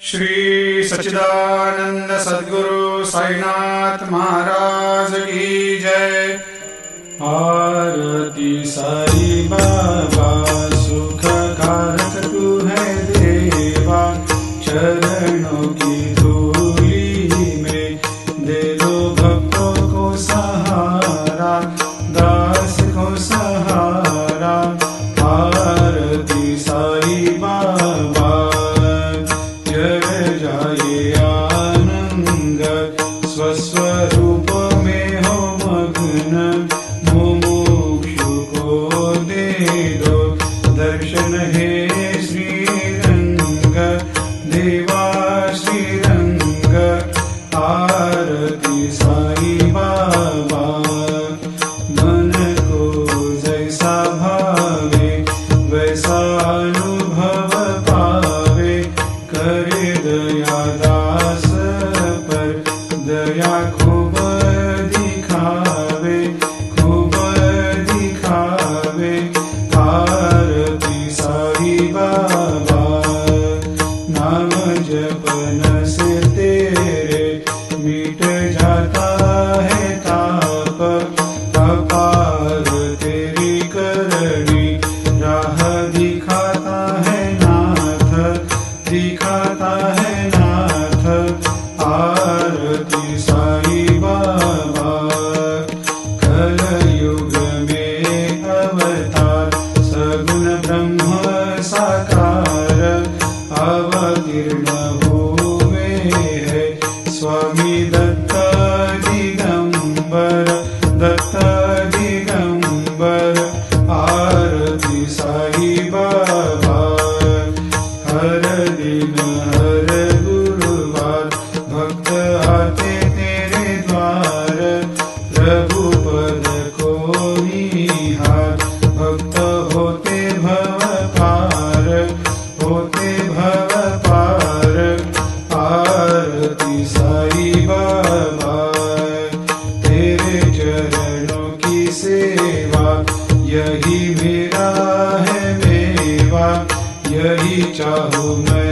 श्री सच्चिदानंद सद्गुरु साईनाथ महाराज की जय। आरती साई बाबा सुख कारक तू है देवा, चरणों की धूली में दे दो भक्तों को सहारा, दास को सहारा। आरती साई बाबा जय जाए आनंद, स्वस्वरूप में हो मग्न, मुमुक्षु को दे दो दर्शन हे श्रीरंग, देवा श्रीरंग। आरती साई बाबा मन को जैसा भावे वैसा अनुभव पावे, करे दया दास पर दया खूब दिखावे, खूब दिखावे। आरती साई बाबा नाम जपन से तेरे मिट जाता है ताप, अपार तेरी करनी राह दिखाता है नाथ, दिखाता है नाथ। आरती साई बाबा कलयुग में अवतार, सगुण ब्रह्म साकार अवतीर्ण हुए है स्वामी दत्त दिगंबर, दत्त दिगंबर। आरती साई बाबा हर दिन हर गुरुवार भक्त आते तेरे द्वार, रघुपद को निहार भक्त होते भव पार, होते भव पार। आरती साई बाबा तेरे चरणों की सेवा, यही मेरा है मेवा, यही चाहूँ मैं